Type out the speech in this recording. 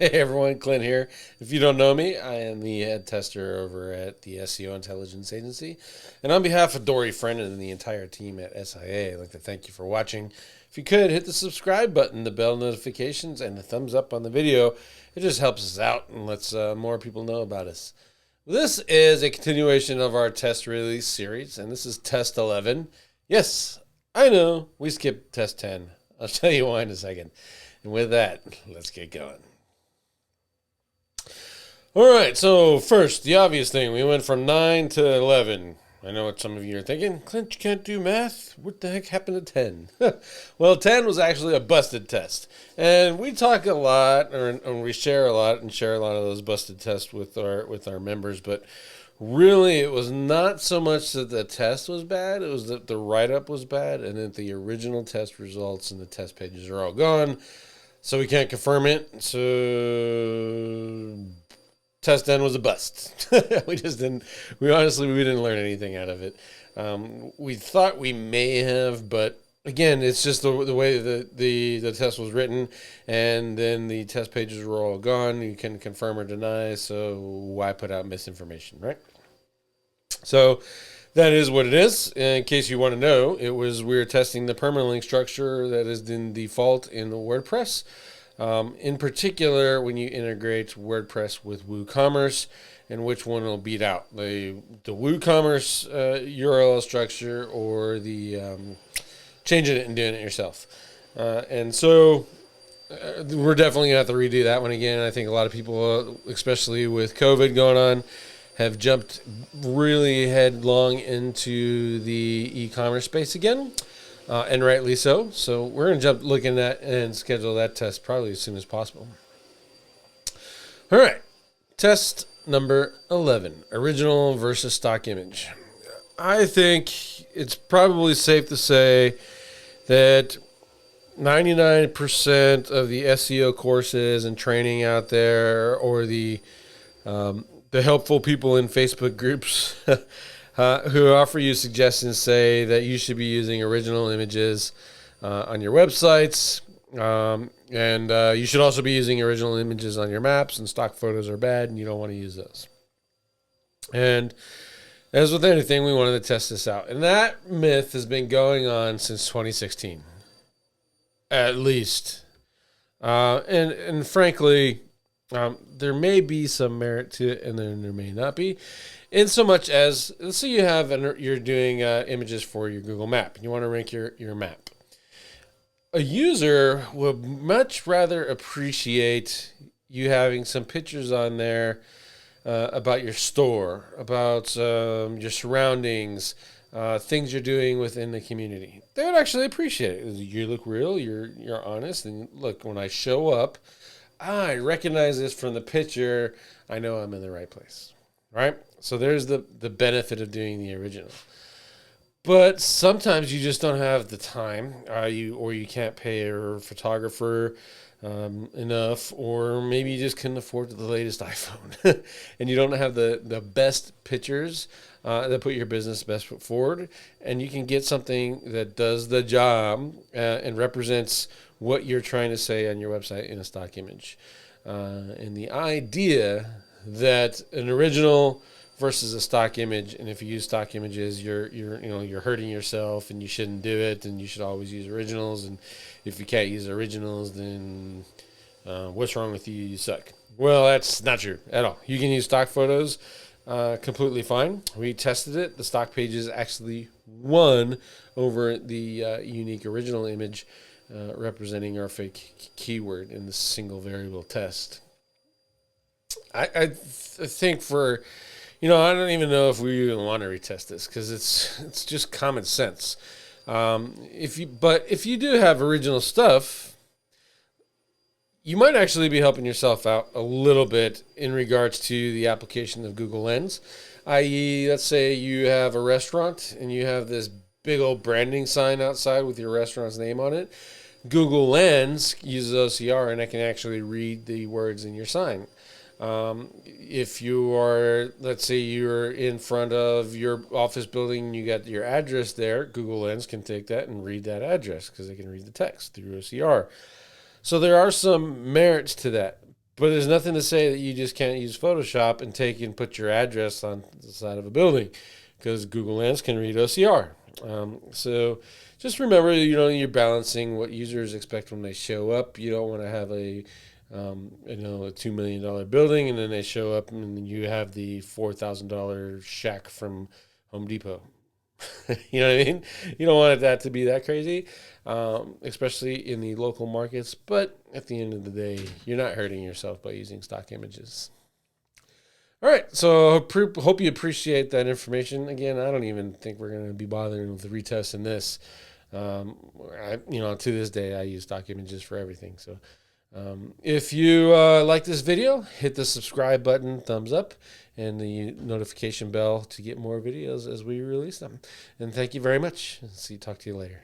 Hey everyone, Clint here. If you don't know me, I am the head tester over at the SEO Intelligence Agency. And on behalf of Dory Friend and the entire team at SIA, I'd like to thank you for watching. If you could, hit the subscribe button, the bell notifications, and the thumbs up on the video. It just helps us out and lets more people know about us. This is a continuation of our test release series, and this is test 11. Yes, I know, we skipped test 10. I'll tell you why in a second. And with that, let's get going. All right, so first, the obvious thing. We went from 9 to 11. I know what some of you are thinking. Clint, you can't do math. What the heck happened to 10? Well, 10 was actually a busted test. And we talk a lot, or we share a lot, and share a lot of those busted tests with our members. But really, it was not so much that the test was bad. It was that the write-up was bad, and that the original test results and the test pages are all gone. So we can't confirm it. So test 10 was a bust. We didn't learn anything out of it. We thought we may have, but again, it's just the way the test was written, and then the test pages were all gone. You can confirm or deny, so why put out misinformation, right? So that is what it is. In case you want to know, we're testing the permalink structure that is in default in the WordPress. In particular, when you integrate WordPress with WooCommerce, and which one will beat out the WooCommerce URL structure or the changing it and doing it yourself. And so we're definitely gonna have to redo that one again. I think a lot of people, especially with COVID going on, have jumped really headlong into the e-commerce space again. And rightly so. So we're going to jump looking at and schedule that test probably as soon as possible. All right. Test number 11, original versus stock image. I think it's probably safe to say that 99% of the SEO courses and training out there, or the helpful people in Facebook groups who offer you suggestions, say that you should be using original images on your websites, and you should also be using original images on your maps, and stock photos are bad and you don't want to use those. And as with anything, we wanted to test this out. And that myth has been going on since 2016, at least. And frankly, there may be some merit to it, and then there may not be. In so much as, let's say you're doing images for your Google Map, and you want to rank your map. A user would much rather appreciate you having some pictures on there about your store, about your surroundings, things you're doing within the community. They would actually appreciate it. You look real, you're honest, and look, when I show up, I recognize this from the picture. I know I'm in the right place, right? So there's the benefit of doing the original. But sometimes you just don't have the time, you can't pay a photographer enough, or maybe you just couldn't afford the latest iPhone, and you don't have the best pictures that put your business best foot forward, and you can get something that does the job and represents what you're trying to say on your website in a stock image. And the idea that an original versus a stock image, and if you use stock images, you're hurting yourself, and you shouldn't do it, and you should always use originals, and if you can't use originals, then what's wrong with you? You suck. Well, that's not true at all. You can use stock photos completely fine. We tested it. The stock pages actually won over the unique original image representing our fake keyword in the single variable test. I think for, I don't even know if we even want to retest this, because it's just common sense. If you do have original stuff, you might actually be helping yourself out a little bit in regards to the application of Google Lens. I.e., let's say you have a restaurant and you have this big old branding sign outside with your restaurant's name on it. Google Lens uses OCR, and it can actually read the words in your sign. If you are, let's say you're in front of your office building and you got your address there, Google Lens can take that and read that address because they can read the text through OCR. So there are some merits to that. But there's nothing to say that you just can't use Photoshop and take and put your address on the side of a building, because Google Lens can read OCR. So just remember, you're balancing what users expect when they show up. You don't want to have a $2 million building, and then they show up and you have the $4,000 shack from Home Depot. You know what I mean? You don't want that to be that crazy, especially in the local markets. But at the end of the day, you're not hurting yourself by using stock images. All right, so hope you appreciate that information. Again, I don't even think we're going to be bothering with retesting this. To this day, I use stock images for everything. So if you like this video, hit the subscribe button, thumbs up, and the notification bell to get more videos as we release them. And thank you very much. Talk to you later.